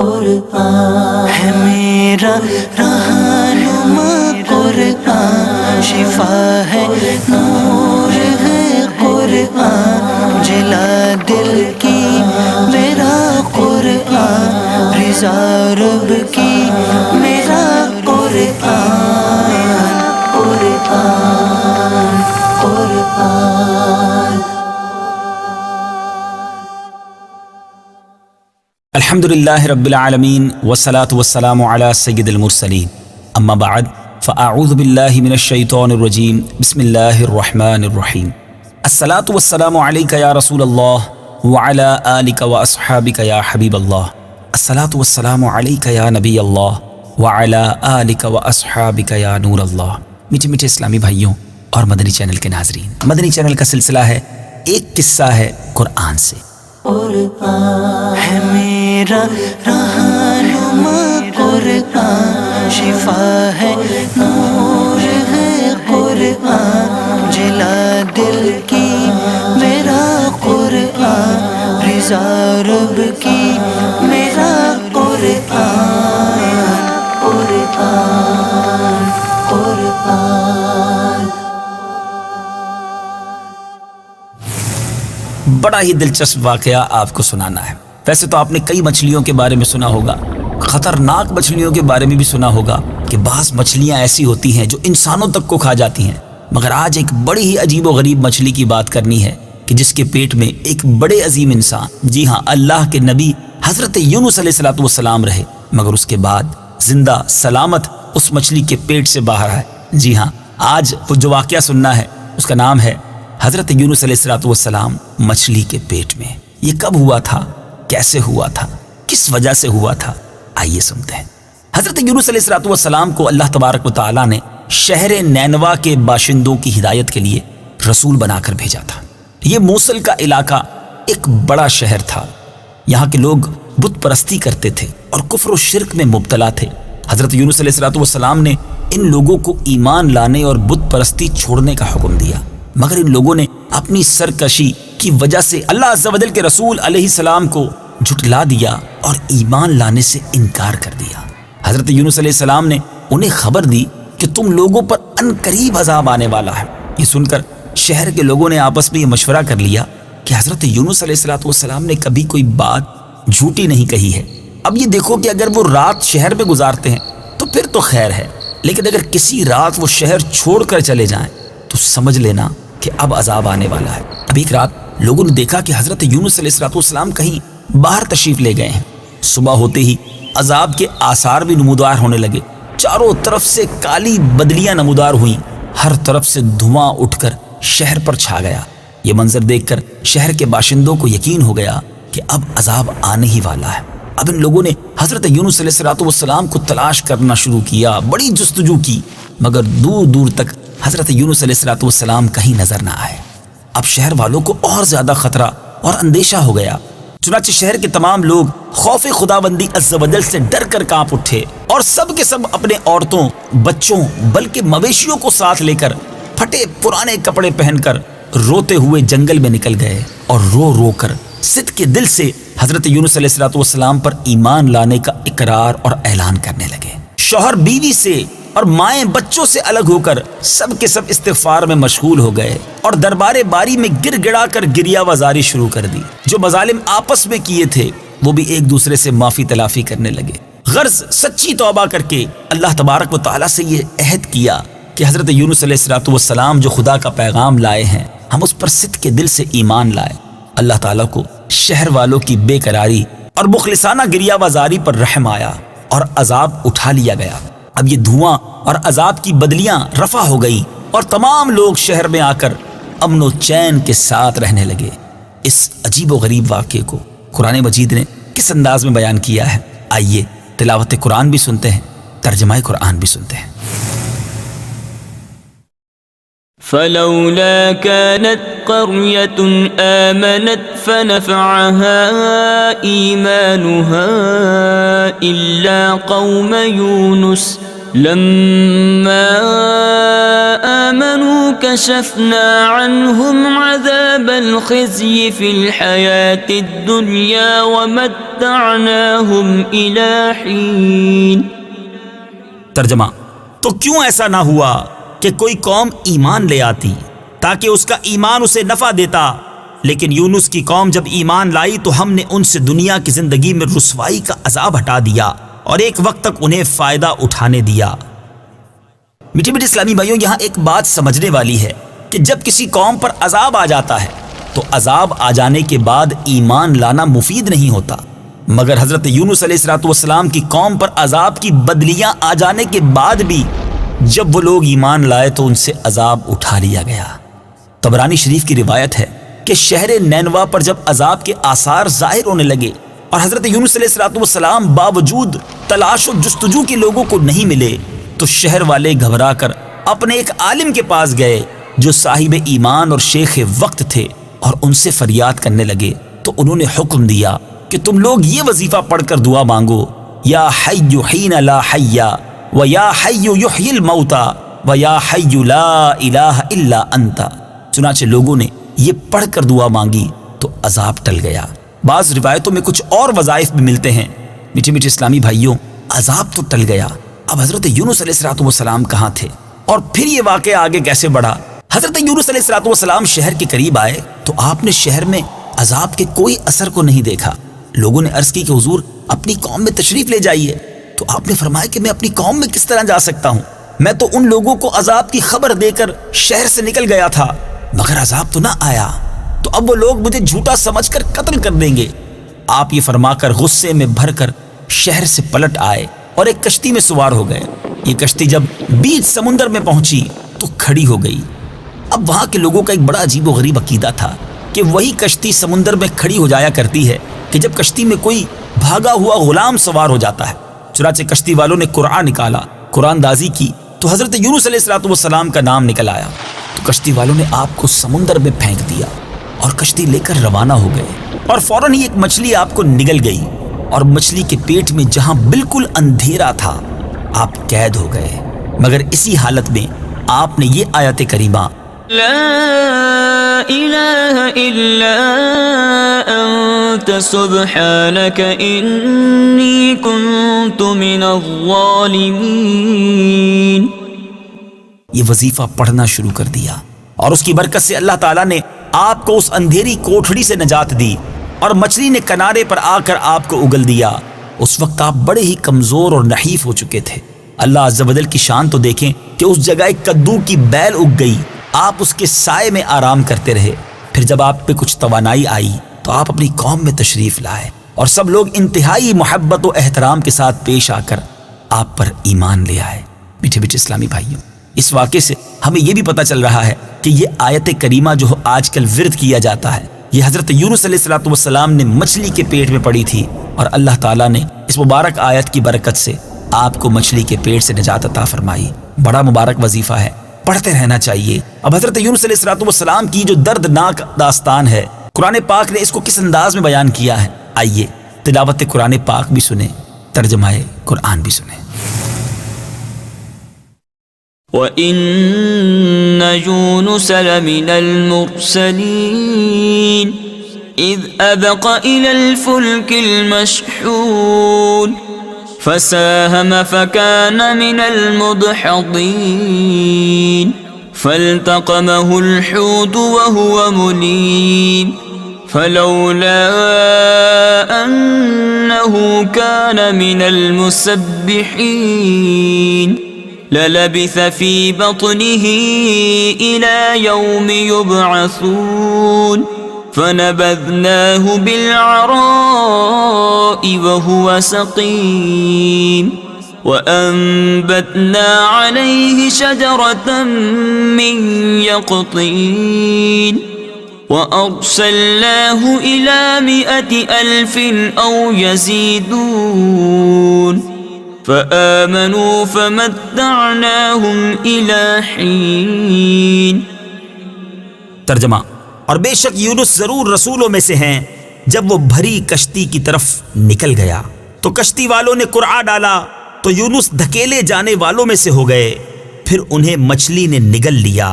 قرآن ہے میرا رہنما قرآن، شفا ہے نور ہے قرآن، جلا دل کی میرا قرآن، رضا رب کی میرا قرآن، قرآن قرآن۔ الحمدللہ رب العالمین والصلاة والسلام علی سید المرسلین، اما بعد فاعوذ باللہ من الشیطان الرجیم، بسم اللہ الرحمن الرحیم۔ الصلاة والسلام علیک یا رسول اللہ وعلی آلک واصحابک یا حبیب اللہ، الصلاة والسلام علیک یا نبی اللہ وعلی آلک واصحابک یا نور اللہ۔ میٹھے میٹھے اسلامی بھائیوں اور مدنی چینل کے ناظرین، مدنی چینل کا سلسلہ ہے ایک قصہ ہے قرآن سے۔ قرآن ہے میرا رہنما قرآن، شفا ہے نور ہے قرآن، جلا دل کی میرا قرآن، رضا رب کی میرا قرآن، قرآن قرآن۔ بڑا ہی دلچسپ واقعہ آپ کو سنانا ہے۔ ویسے تو آپ نے کئی مچھلیوں کے بارے میں سنا ہوگا، خطرناک مچھلیوں کے بارے میں بھی سنا ہوگا کہ بعض مچھلیاں ایسی ہوتی ہیں جو انسانوں تک کو کھا جاتی ہیں، مگر آج ایک بڑی ہی عجیب و غریب مچھلی کی بات کرنی ہے کہ جس کے پیٹ میں ایک بڑے عظیم انسان، جی ہاں اللہ کے نبی حضرت یونس علیہ السلام رہے، مگر اس کے بعد زندہ سلامت اس مچھلی کے پیٹ سے باہر آئے۔ جی ہاں، آج وہ جو واقعہ سننا ہے اس کا نام ہے حضرت یونس علیہ السلام مچھلی کے پیٹ میں۔ یہ کب ہوا تھا، کیسے ہوا تھا، کس وجہ سے ہوا تھا، آئیے سنتے ہیں۔ حضرت یونس علیہ السلام کو اللہ تبارک و تعالیٰ نے شہر نینوا کے باشندوں کی ہدایت کے لیے رسول بنا کر بھیجا تھا۔ یہ موصل کا علاقہ ایک بڑا شہر تھا، یہاں کے لوگ بت پرستی کرتے تھے اور کفر و شرک میں مبتلا تھے۔ حضرت یونس علیہ السلام نے ان لوگوں کو ایمان لانے اور بت پرستی چھوڑنے کا حکم دیا، مگر ان لوگوں نے اپنی سرکشی کی وجہ سے اللہ عز و جل کے رسول علیہ السلام کو جھٹلا دیا اور ایمان لانے سے انکار کر دیا۔ حضرت یونس علیہ السلام نے انہیں خبر دی کہ تم لوگوں پر ان قریب عذاب آنے والا ہے۔ یہ سن کر شہر کے لوگوں نے آپس میں یہ مشورہ کر لیا کہ حضرت یونس علیہ السلام نے کبھی کوئی بات جھوٹی نہیں کہی ہے۔ اب یہ دیکھو کہ اگر وہ رات شہر میں گزارتے ہیں تو پھر تو خیر ہے، لیکن اگر کسی رات وہ شہر چھوڑ کر چلے جائیں تو سمجھ لینا کہ اب عذاب آنے والا ہے۔ اب ایک رات لوگوں نے دیکھا کہ حضرت یونس علیہ السلام کہیں باہر تشریف لے گئے ہیں۔ صبح ہوتے ہی عذاب کے آثار بھی نمودار ہونے لگے، چاروں طرف سے کالی بدلیاں نمودار ہوئیں، ہر طرف سے دھواں اٹھ کر شہر پر چھا گیا۔ یہ منظر دیکھ کر شہر کے باشندوں کو یقین ہو گیا کہ اب عذاب آنے ہی والا ہے۔ اب ان لوگوں نے حضرت یونس علیہ السلام کو تلاش کرنا شروع کیا، بڑی جستجو کی، مگر دور دور تک حضرت یونس علیہ السلام کہیں نظر نہ آئے۔ اب شہر والوں کو اور زیادہ خطرہ اور اندیشہ ہو گیا، چنانچہ شہر کے تمام لوگ خوف خداوندی عز و جل سے ڈر کر کانپ اٹھے اور سب کے سب اپنے عورتوں، بچوں بلکہ مویشیوں کو ساتھ لے کر پھٹے پرانے کپڑے پہن کر روتے ہوئے جنگل میں نکل گئے اور رو رو کر صدق کے دل سے حضرت یونس علیہ السلام پر ایمان لانے کا اقرار اور اعلان کرنے لگے۔ شوہر بیوی سے اور مائیں بچوں سے الگ ہو کر سب کے سب استغفار میں مشغول ہو گئے اور دربار باری میں گر گڑا کر گریہ وزاری شروع کر دی۔ جو مظالم آپس میں کیے تھے وہ بھی ایک دوسرے سے معافی تلافی کرنے لگے، غرض سچی توبہ کر کے اللہ تبارک و تعالیٰ سے یہ عہد کیا کہ حضرت یونس علیہ السلام جو خدا کا پیغام لائے ہیں ہم اس پر صدق کے دل سے ایمان لائے۔ اللہ تعالیٰ کو شہر والوں کی بے قراری اور مخلصانہ گریہ وزاری پر رحم آیا اور عذاب اٹھا لیا گیا۔ اب یہ دھواں اور عذاب کی بدلیاں رفع ہو گئی اور تمام لوگ شہر میں آ کر امن و چین کے ساتھ رہنے لگے۔ اس عجیب و غریب واقعے کو قرآن مجید نے کس انداز میں بیان کیا ہے، آئیے تلاوت قرآن بھی سنتے ہیں، ترجمہ قرآن بھی سنتے ہیں۔ فلولا كانت قرية آمنت فنفعها إيمانها إلا قوم يونس لما آمنوا كشفنا عنهم عذاب الخزي في الحياة الدنيا ومتعناهم إلى حين. ترجمہ: تو کیوں ایسا نہ ہوا کہ کوئی قوم ایمان لے آتی تاکہ اس کا ایمان اسے نفع دیتا، لیکن یونس کی قوم جب ایمان لائی تو ہم نے ان سے دنیا کی زندگی میں رسوائی کا عذاب ہٹا دیا اور ایک وقت تک انہیں فائدہ اٹھانے دیا. میٹھے میٹھے اسلامی بھائیوں، یہاں ایک بات سمجھنے والی ہے کہ جب کسی قوم پر عذاب آ جاتا ہے تو عذاب آ جانے کے بعد ایمان لانا مفید نہیں ہوتا، مگر حضرت یونس علیہ السلام کی قوم پر عذاب کی بدلیاں آ جانے کے بعد بھی جب وہ لوگ ایمان لائے تو ان سے عذاب اٹھا لیا گیا. طبرانی شریف کی روایت ہے کہ شہر نینوا پر جب عذاب کے آثار ظاہر ہونے لگے اور حضرت یونس علیہ السلام باوجود تلاش و جستجو کے لوگوں کو نہیں ملے تو شہر والے گھبرا کر اپنے ایک عالم کے پاس گئے جو صاحب ایمان اور شیخ وقت تھے اور ان سے فریاد کرنے لگے. تو انہوں نے حکم دیا کہ تم لوگ یہ وظیفہ پڑھ کر دعا مانگو: یا حی حین لا حی و یا حی یحیی الموتى و یا حی لا الہ الا انت. چنانچہ لوگوں نے یہ پڑھ کر دعا مانگی تو عذاب ٹل گیا. بعض روایتوں میں کچھ اور وظائف بھی ملتے ہیں. میٹھے میٹھے اسلامی بھائیوں، عذاب تو ٹل گیا، اب حضرت یونس علیہ السلام کہاں تھے اور پھر یہ واقعہ آگے کیسے بڑھا؟ حضرت یونس علیہ السلام شہر کے قریب آئے تو آپ نے شہر میں عذاب کے کوئی اثر کو نہیں دیکھا. لوگوں نے عرض کی کہ حضور اپنی قوم میں تشریف لے جائیے. تو آپ نے فرمایا کہ میں اپنی قوم میں کس طرح جا سکتا ہوں؟ میں تو ان لوگوں کو عذاب کی خبر دے کر شہر سے نکل گیا تھا مگر عذاب تو نہ آیا، تو اب وہ لوگ مجھے جھوٹا سمجھ کر قتل کر دیں گے. آپ یہ فرما کر غصے میں بھر کر شہر سے پلٹ آئے اور ایک کشتی میں سوار ہو گئے. یہ کشتی جب بیچ سمندر میں پہنچی تو کھڑی ہو گئی. اب وہاں کے لوگوں کا ایک بڑا عجیب و غریب عقیدہ تھا کہ وہی کشتی سمندر میں کھڑی ہو جایا کرتی ہے کہ جب کشتی میں کوئی بھاگا ہوا غلام سوار ہو جاتا ہے. چنانچہ کشتی والوں نے قرآن نکالا، قرآن دازی کی تو حضرت یونس علیہ السلام کا نام نکل آیا. تو کشتی والوں نے آپ کو سمندر میں پھینک دیا اور کشتی لے کر روانہ ہو گئے اور فوراً ہی ایک مچھلی آپ کو نگل گئی اور مچھلی کے پیٹ میں جہاں بالکل اندھیرا تھا آپ قید ہو گئے. مگر اسی حالت میں آپ نے یہ آیت کریمہ لا الہ الا انت سبحانک انی کنت من الظالمین یہ وظیفہ پڑھنا شروع کر دیا اور اس کی برکت سے اللہ تعالیٰ نے آپ کو اس اندھیری کوٹھڑی سے نجات دی اور مچھلی نے کنارے پر آ کر آپ کو اگل دیا. اس وقت آپ بڑے ہی کمزور اور نحیف ہو چکے تھے. اللہ عز و جل کی شان تو دیکھیں کہ اس جگہ ایک کدو کی بیل اگ گئی، آپ اس کے سائے میں آرام کرتے رہے. پھر جب آپ پہ کچھ توانائی آئی تو آپ اپنی قوم میں تشریف لائے اور سب لوگ انتہائی محبت و احترام کے ساتھ پیش آ کر آپ پر ایمان لے آئے. میٹھے میٹھے اسلامی بھائیوں، اس واقعے سے ہمیں یہ بھی پتہ چل رہا ہے کہ یہ آیت کریمہ جو آج کل ورد کیا جاتا ہے یہ حضرت یونس علیہ السلام نے مچھلی کے پیٹ میں پڑی تھی اور اللہ تعالیٰ نے اس مبارک آیت کی برکت سے آپ کو مچھلی کے پیٹ سے نجات عطا فرمائی. بڑا مبارک وظیفہ ہے، پڑھتے رہنا چاہیے. اب حضرت یونس علیہ السلام کی جو دردناک داستان ہے قرآن پاک نے اس کو کس انداز میں بیان کیا ہے، آئیے تلاوت قرآن پاک بھی سنیں، ترجمہ قرآن بھی سنیں. وَإِنَّ يُونُسَ لَمِنَ الْمُرْسَلِينَ إِذْ أَبَقَ إِلَى الْفُلْكِ الْمَشْحُونِ فَسَاهَمَ فَكَانَ مِنَ الْمُدْحَضِينَ فَالْتَقَمَهُ الْحُوتُ وَهُوَ مُلِيمٌ فَلَوْلَا أَنَّهُ كَانَ مِنَ الْمُسَبِّحِينَ لَلَبِثَ فِي بَطْنِهِ إِلَى يَوْمِ يُبْعَثُونَ فَنَبَذْنَاهُ بِالْعَرَاءِ وَهُوَ سَقِيمٌ وَأَنبَتْنَا عَلَيْهِ شَجَرَةً مِّن يَقْطِينٍ وَأَرْسَلْنَاهُ إِلَى 100,000 أَوْ يَزِيدُونَ فَآمَنُوا فَمَتَّعْنَاهُمْ إِلَى حِينٍ. ترجمہ: اور بے شک یونس ضرور رسولوں میں سے ہیں. جب وہ بھری کشتی کی طرف نکل گیا تو کشتی والوں نے قرعہ ڈالا تو یونس دھکیلے جانے والوں میں سے ہو گئے. پھر انہیں مچھلی نے نگل لیا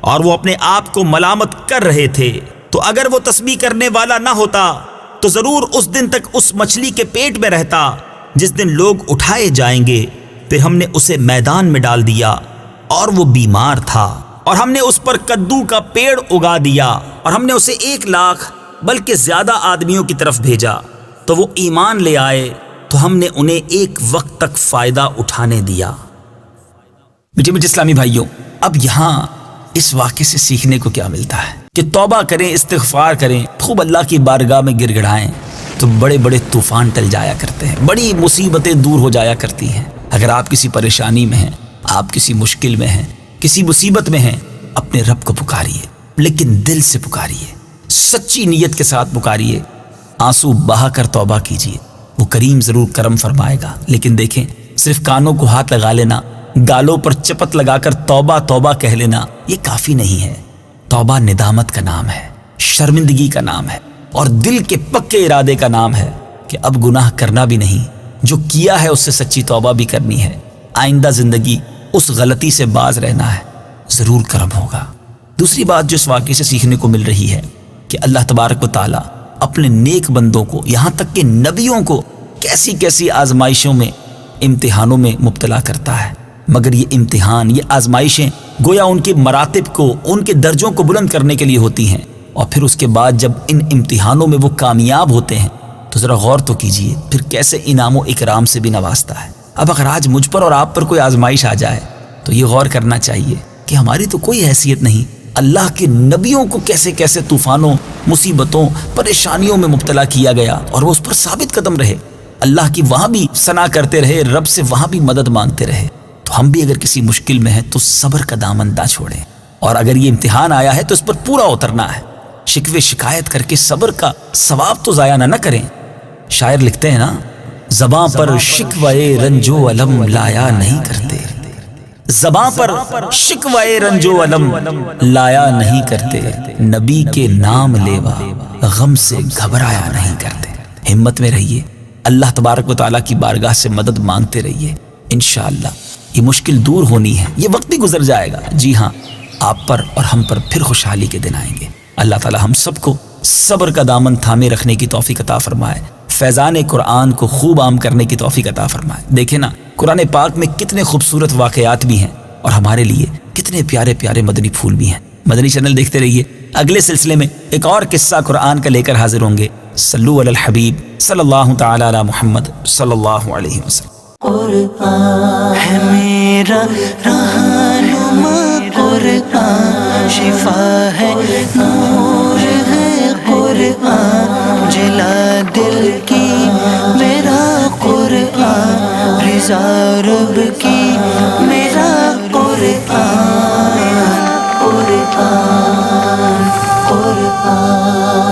اور وہ اپنے آپ کو ملامت کر رہے تھے۔ تو اگر وہ تسبیح کرنے والا نہ ہوتا تو ضرور اس دن تک اس مچھلی کے پیٹ میں رہتا جس دن لوگ اٹھائے جائیں گے۔ پھر ہم نے اسے میدان میں ڈال دیا اور وہ بیمار تھا، اور ہم نے اس پر کدو کا پیڑ اگا دیا، اور ہم نے اسے 1,00,000 بلکہ زیادہ آدمیوں کی طرف بھیجا، تو وہ ایمان لے آئے تو ہم نے انہیں ایک وقت تک فائدہ اٹھانے دیا۔ میٹھے اسلامی بھائیوں، اب یہاں اس واقعے سے سیکھنے کو کیا ملتا ہے کہ توبہ کریں، استغفار کریں، خوب اللہ کی بارگاہ میں گر گڑائیں تو بڑے بڑے طوفان ٹل جایا کرتے ہیں، بڑی مصیبتیں دور ہو جایا کرتی ہیں۔ اگر آپ کسی پریشانی میں ہیں، آپ کسی مشکل میں ہیں، کسی مصیبت میں ہیں، اپنے رب کو پکاریے، لیکن دل سے پکاریے، سچی نیت کے ساتھ پکاریے، آنسو بہا کر توبہ کیجیے، وہ کریم ضرور کرم فرمائے گا۔ لیکن دیکھیں، صرف کانوں کو ہاتھ لگا لینا، گالوں پر چپت لگا کر توبہ توبہ کہہ لینا، یہ کافی نہیں ہے۔ توبہ ندامت کا نام ہے، شرمندگی کا نام ہے، اور دل کے پکے ارادے کا نام ہے کہ اب گناہ کرنا بھی نہیں، جو کیا ہے اس سے سچی توبہ بھی کرنی ہے، آئندہ زندگی اس غلطی سے باز رہنا ہے، ضرور کرم ہوگا۔ دوسری بات جو اس واقعے سے سیکھنے کو مل رہی ہے کہ اللہ تبارک و تعالیٰ اپنے نیک بندوں کو، یہاں تک کہ نبیوں کو، کیسی کیسی آزمائشوں میں، امتحانوں میں مبتلا کرتا ہے، مگر یہ امتحان، یہ آزمائشیں گویا ان کے مراتب کو، ان کے درجوں کو بلند کرنے کے لیے ہوتی ہیں، اور پھر اس کے بعد جب ان امتحانوں میں وہ کامیاب ہوتے ہیں تو ذرا غور تو کیجئے پھر کیسے انعام و اکرام سے بھی نوازتا ہے۔ اب اگر آج مجھ پر اور آپ پر کوئی آزمائش آ جائے تو یہ غور کرنا چاہیے کہ ہماری تو کوئی حیثیت نہیں، اللہ کے نبیوں کو کیسے کیسے طوفانوں، مصیبتوں، پریشانیوں میں مبتلا کیا گیا اور وہ اس پر ثابت قدم رہے، اللہ کی وہاں بھی ثنا کرتے رہے، رب سے وہاں بھی مدد مانگتے رہے۔ تو ہم بھی اگر کسی مشکل میں ہیں تو صبر کا دامن نہ چھوڑیں، اور اگر یہ امتحان آیا ہے تو اس پر پورا اترنا ہے، شکوے شکایت کر کے صبر کا ثواب تو ضائع نہ کریں۔ شاعر لکھتے ہیں نا، زباں پر شکوے رنج و علم لایا نہیں کرتے، زباں پر شکوے رنج و علم لایا نہیں کرتے، نبی کے نام لیوا غم سے گھبرایا نہیں کرتے۔ ہمت میں رہیے، اللہ تبارک و تعالیٰ کی بارگاہ سے مدد مانگتے رہیے، انشاءاللہ یہ مشکل دور ہونی ہے، یہ وقت بھی گزر جائے گا۔ جی ہاں، آپ پر اور ہم پر پھر خوشحالی کے دن آئیں گے۔ اللہ تعالیٰ ہم سب کو صبر کا دامن تھامے رکھنے کی توفیق عطا فرمائے، فیضان قرآن کو خوب عام کرنے کی توفیق عطا فرمائے۔ دیکھیں نا، قرآن پاک میں کتنے خوبصورت واقعات بھی ہیں اور ہمارے لیے کتنے پیارے پیارے مدنی پھول بھی ہیں۔ مدنی چینل دیکھتے رہیے، اگلے سلسلے میں ایک اور قصہ قرآن کا لے کر حاضر ہوں گے۔ صلو علی الحبیب صلی اللہ تعالی علی محمد صلی اللہ علیہ وسلم۔ قرآن ہے میرا رہنما، قرآن شفا ہے، نور ہے قرآن، جلا دل کی میرا قرآن، رضا رب کی میرا قرآن، قرآن قرآن